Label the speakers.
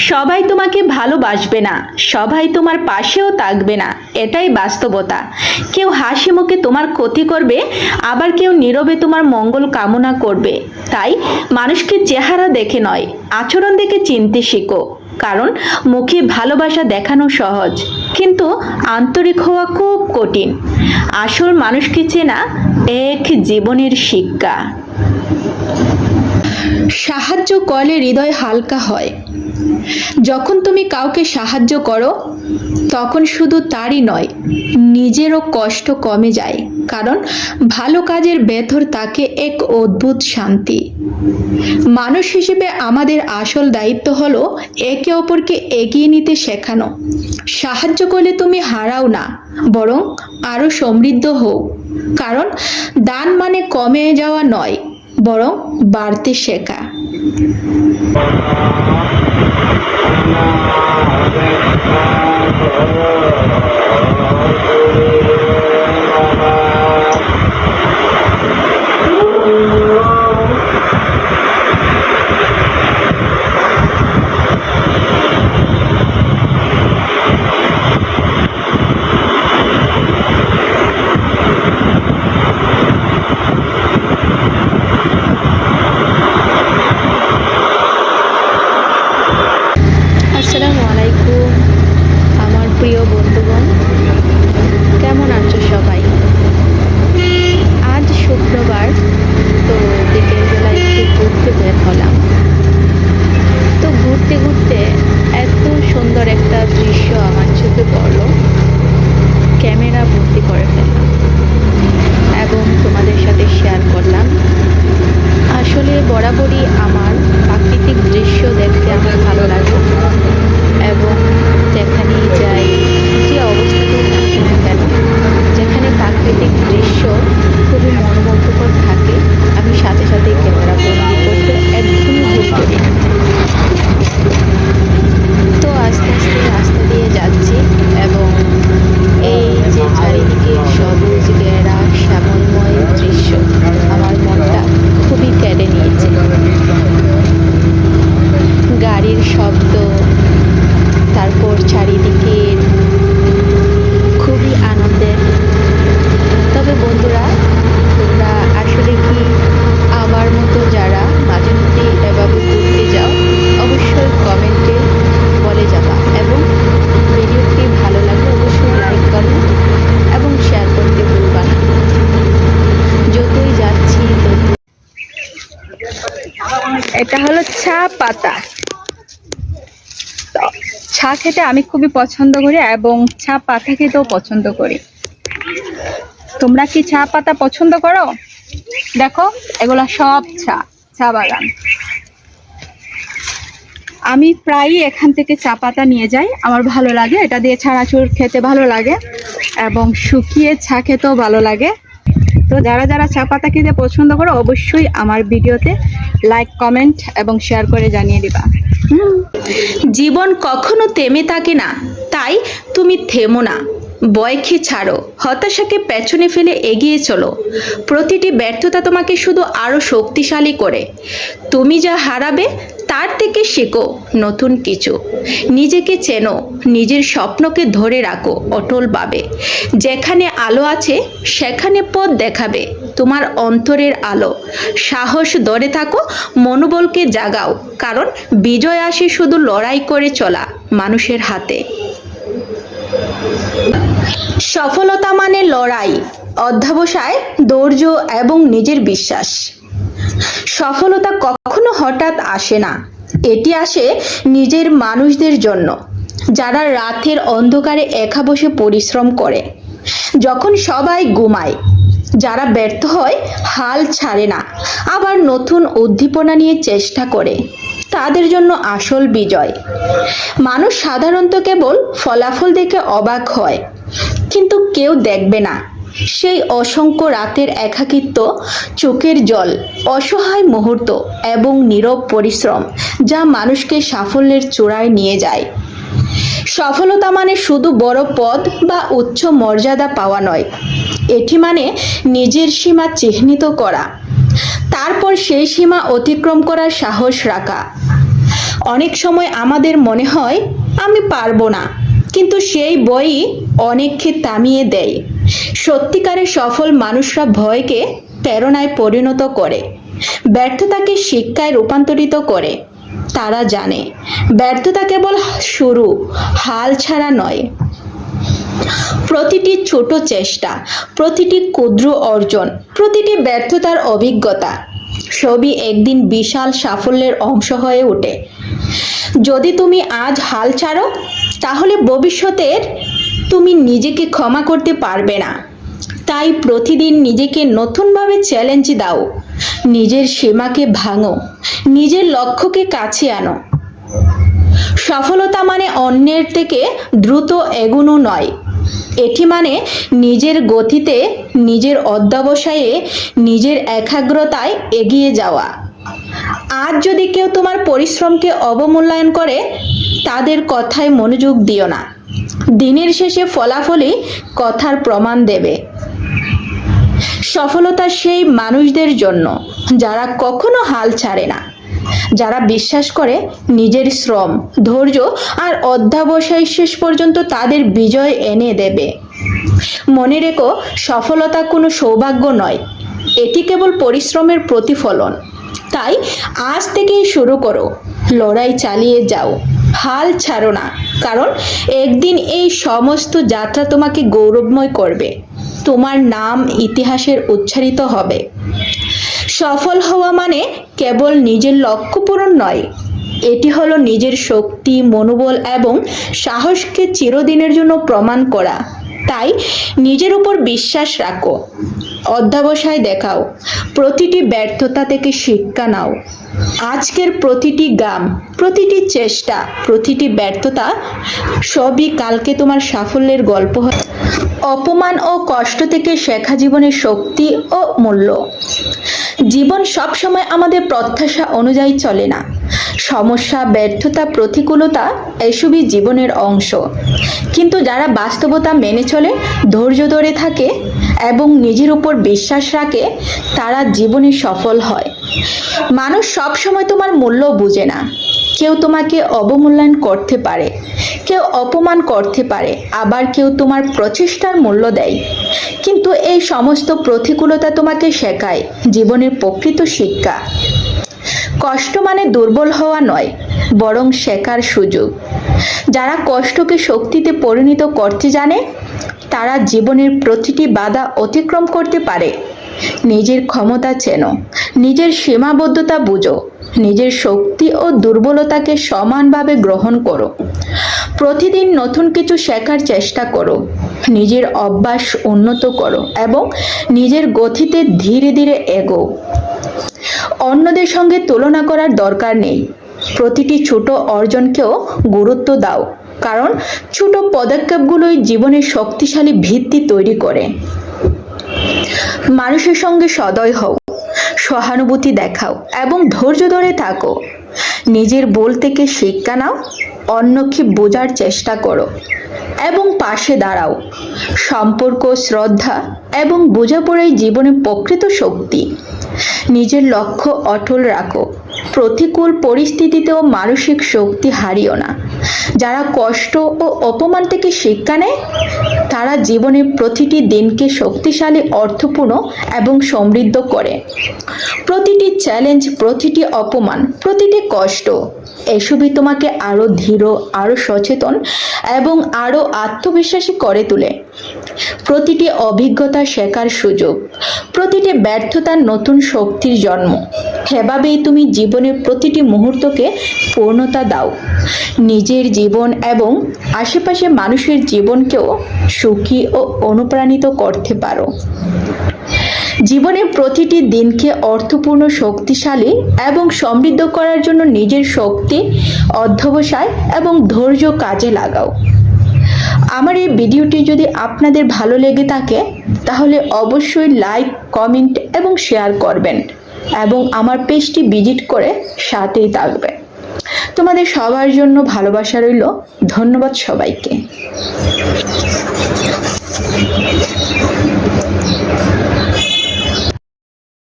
Speaker 1: সবাই তোমাকে ভালোবাসবে না, সবাই তোমার পাশেও থাকবে না, এটাই বাস্তবতা। কেউ হাসি মুখে তোমার ক্ষতি করবে, আবার কেউ নীরবে তোমার মঙ্গল কামনা করবে। তাই মানুষকে চেহারা দেখে নয়, আচরণ দেখে চিনতে শিখো। কারণ মুখে ভালোবাসা দেখানো সহজ, কিন্তু আন্তরিক হওয়া খুব কঠিন। আসল মানুষকে চেনা এক জীবনের শিক্ষা। সাহায্য করলে হৃদয় হালকা হয়। যখন তুমি কাউকে সাহায্য করো, তখন শুধু তারই নয়, নিজেরও কষ্ট কমে যায়। কারণ ভালো কাজের ভেতর থাকে এক অদ্ভুত শান্তি। মানুষ হিসেবে আমাদের আসল দায়িত্ব হলো একে অপরকে এগিয়ে নিতে শেখানো। সাহায্য করলে তুমি হারাও না, বরং আরো সমৃদ্ধ হও। কারণ দান মানে কমে যাওয়া নয়, বরং বাড়তে শেখা। আসসালামু আলাইকুম আমার প্রিয় বন্ধুগণ, কেমন আছো সবাই? আজ শুক্রবার, তো বিকেলবেলা একটু ঘুরতে বের হলাম। তো ঘুরতে ঘুরতে এত সুন্দর একটা দৃশ্য আমার চোখে পড়লো, ক্যামেরা বন্দি করে ফেললাম এবং তোমাদের সাথে শেয়ার করলাম। আসলে বরাবরই আমার প্রাকৃতিক দৃশ্য দেখতে আমার ভালো লাগে এবং যেখানেই যাই, যে অবস্থাতেই থাকি না কেন, যেখানে প্রাকৃতিক দৃশ্য খুবই মনোমুগ্ধকর থাকে, আমি সাথে সাথে ক্যামেরা বন্দি করতে একদমই ভুল করি না। তো আস্তে আস্তে রাস্তা দিয়ে যাচ্ছি এবং এই যে চারিদিকে সবুজ ঘেরা শ্যামলময় দৃশ্য আমার মনটা খুবই কেড়ে নিয়েছে। গাড়ির শব্দ, তারপর চারিদিকে খুবই আনন্দের। তবে বন্ধুরা, তোমরা আসলে কি আমার মতো যারা মাঝে মধ্যে এভাবে ঘুরতে যাও, অবশ্যই কমেন্টে বলে যাবা এবং ভিডিওটি ভালো লাগলে অবশ্যই লাইক করো এবং শেয়ার করতে ভুলবা না। যতই যাচ্ছি এটা হলো চা পাতা। চা খেতে আমি খুবই পছন্দ করি এবং চা পাতা খেতেও পছন্দ করি। তোমরা কি চা পাতা পছন্দ করো? দেখো, এগুলা সব চা বাগান। আমি প্রায়ই এখান থেকে চা পাতা নিয়ে যাই, আমার ভালো লাগে। এটা দিয়ে চানাচুর খেতে ভালো লাগে এবং শুকিয়ে চা খেতেও ভালো লাগে। তো যারা যারা চা পাতা খেতে পছন্দ করো, অবশ্যই আমার ভিডিওতে লাইক, কমেন্ট এবং শেয়ার করে জানিয়ে দিবা। জীবন কখনো থেমে থাকে না, তাই তুমি থেমো না। ভয়কে ছাড়ো, হতাশাকে পেছনে ফেলে এগিয়ে চলো। প্রতিটি ব্যর্থতা তোমাকে শুধু আরো শক্তিশালী করে। তুমি যা হারাবে তার থেকে শেখো নতুন কিছু। নিজেকে চেনো, নিজের স্বপ্নকে ধরে রাখো অটলভাবে। যেখানে আলো আছে সেখানে পথ দেখাবে তোমার অন্তরের আলো। সাহস ধরে থাকো, মনোবলকে জাগাও। কারণ বিজয় আসে শুধু লড়াই করে চলা মানুষের হাতে। সফলতা মানে লড়াই, অধ্যবসায়, ধৈর্য এবং নিজের বিশ্বাস। সফলতা কখনো হঠাৎ আসে না, এটি আসে নিজের মানুষদের জন্য, যারা রাতের অন্ধকারে একা বসে পরিশ্রম করে যখন সবাই ঘুমায়। যারা ব্যর্থ হয় হাল ছাড়ে না, আবার নতুন উদ্দীপনা নিয়ে চেষ্টা করে। তাদের জন্য আসল বিজয়। মানুষ সাধারণত কেবল ফলাফল দেখে অবাক হয়, কিন্তু কেউ দেখবে না সেই অসংখ্য রাতের একাকিত্ব, চোখের জল, অসহায় মুহূর্ত এবং নীরব পরিশ্রম, যা মানুষকে সাফল্যের চূড়ায় নিয়ে যায়। সফলতা মানে শুধু বড় পদ বা উচ্চ মর্যাদা পাওয়া নয়, এটি মানে নিজের সীমা চিহ্নিত করা, তারপর সেই সীমা অতিক্রম করার সাহস রাখা। অনেক সময় আমাদের মনে হয় আমি পারবো না, কিন্তু সেই বই অনেককে থামিয়ে দেয়। সত্যিকারের সফল মানুষরা ভয়কে প্রেরণায় পরিণত করে, ব্যর্থতাকে শিক্ষায় রূপান্তরিত করে। তারা জানে ব্যর্থতা কেবল শুরু, হাল ছাড়া নয়। প্রতিটি ছোট চেষ্টা, প্রতিটি ক্ষুদ্র অর্জন, প্রতিটি ব্যর্থতার অভিজ্ঞতা সবই একদিন বিশাল সাফল্যের অংশ হয়ে ওঠে। যদি তুমি আজ হাল ছাড়ো, তাহলে ভবিষ্যতের তুমি নিজেকে ক্ষমা করতে পারবে না। তাই প্রতিদিন নিজেকে নতুনভাবে চ্যালেঞ্জ দাও, নিজের সীমাকে ভাঙো, নিজের লক্ষ্যকে কাছে আনো। সফলতা মানে অন্যের থেকে দ্রুত এগোনো নয়, এটি মানে নিজের গতিতে, নিজের অধ্যবসায়ে, নিজের একাগ্রতায় এগিয়ে যাওয়া। আজ যদি কেউ তোমার পরিশ্রমকে অবমূল্যায়ন করে, তাদের কথায় মনোযোগ দিও না। দিনের শেষে ফলাফলই কথার প্রমাণ দেবে। সফলতা সেই মানুষদের জন্য যারা কখনো হাল ছাড়ে না, যারা বিশ্বাস করে নিজের শ্রম, ধৈর্য আর অধ্যবসায় শেষ পর্যন্ত তাদের বিজয় এনে দেবে। মনে রেখো, সফলতা কোনো সৌভাগ্য নয়, এটি কেবল পরিশ্রমের প্রতিফলন। তাই আজ থেকেই শুরু করো, লড়াই চালিয়ে যাও, হাল ছাড়ো না, কারণ একদিন এই সমস্ত যাত্রা তোমাকে গৌরবময় করবে। তোমার নাম ইতিহাসের উচ্চারিত হবে। সফল হওয়া মানে কেবল নিজের লক্ষ্য পূরণ নয়, এটি হলো নিজের শক্তি, মনোবল এবং সাহসকে চিরদিনের জন্য প্রমাণ করা। তাই নিজের উপর বিশ্বাস রাখো, অধ্যবসায় দেখাও, প্রতিটি ব্যর্থতা থেকে শিক্ষা নাও। আজকের প্রতিটি গাম, প্রতিটি চেষ্টা, প্রতিটি ব্যর্থতা সবই কালকে তোমার সাফল্যের গল্প হবে। অপমান ও কষ্ট থেকে শেখা জীবনের শক্তি ও মূল্য। জীবন সবসময় আমাদের প্রত্যাশা অনুযায়ী চলে না। সমস্যা, ব্যর্থতা, প্রতিকূলতা এসবই জীবনের অংশ। কিন্তু যারা বাস্তবতা মেনে চলে, ধৈর্য ধরে থাকে এবং নিজের উপর বিশ্বাস রাখে, তারা জীবনে সফল হয়। মানুষ সবসময় তোমার মূল্য বুঝে না। কেউ তোমাকে অবমূল্যায়ন করতে পারে, কেউ অপমান করতে পারে, আবার কেউ তোমার প্রচেষ্টার মূল্য দেয়। কিন্তু এই সমস্ত প্রতিকূলতা তোমাকে শেখায় জীবনের প্রকৃত শিক্ষা। কষ্ট মানে দুর্বল হওয়া নয়, বরং শেখার সুযোগ। যারা কষ্টকে শক্তিতে পরিণত করতে জানে, তারা জীবনের প্রতিটি বাধা অতিক্রম করতে পারে। নিজের ক্ষমতা চেনো, নিজের সীমাবদ্ধতা বুঝো, নিজের শক্তি ও দুর্বলতাকে সমানভাবে গ্রহণ করো। প্রতিদিন নতুন কিছু শেখার চেষ্টা করো, নিজের অভ্যাস উন্নত করো এবং নিজের গতিতে ধীরে ধীরে এগোও। অন্যদের সঙ্গে তুলনা করার দরকার নেই। প্রতিটি ছোট অর্জনকেও গুরুত্ব দাও, কারণ ছোট পদক্ষেপগুলোই জীবনের শক্তিশালী ভিত্তি তৈরি করে। মানুষের সঙ্গে সদয় হও, সহানুভূতি দেখাও এবং ধৈর্য ধরে থাকো। নিজের ভুল থেকে শিক্ষা নাও, অন্যকে বোঝার চেষ্টা করো এবং পাশে দাঁড়াও। সম্পর্ক, শ্রদ্ধা এবং বোঝাপড়াই জীবনের প্রকৃত শক্তি। নিজের লক্ষ্য অটল রাখো, প্রতিকূল পরিস্থিতিতেও মানসিক শক্তি হারিও না। যারা কষ্ট ও অপমান থেকে শিক্ষা নেয়, তারা জীবনের প্রতিটি দিনকে শক্তিশালী, অর্থপূর্ণ এবং সমৃদ্ধ করে। প্রতিটি চ্যালেঞ্জ, প্রতিটি অপমান, প্রতিটি কষ্ট এসবই তোমাকে আরো ধীর, আরো সচেতন এবং আরো আত্মবিশ্বাসী করে তোলে। প্রতিটি অভিজ্ঞতা শেখার সুযোগ, প্রতিটি ব্যর্থতার নতুন শক্তির জন্ম। এভাবেই তুমি জীবনের প্রতিটি মুহূর্তকে পূর্ণতা দাও। নিজের জীবন এবং আশেপাশে মানুষের জীবনকেও সুখী ও অনুপ্রাণিত করতে পারো। জীবনের প্রতিটি দিনকে অর্থপূর্ণ, শক্তিশালী এবং সমৃদ্ধ করার জন্য নিজের শক্তি, অধ্যবসায় এবং ধৈর্য কাজে লাগাও। আমার এই ভিডিওটি যদি আপনাদের ভালো লেগে থাকে, তাহলে অবশ্যই লাইক, কমেন্ট এবং শেয়ার করবেন এবং আমার পেজটি ভিজিট করে সাথেই থাকবেন। তোমাদের সবার জন্য ভালোবাসা রইল। ধন্যবাদ সবাইকে।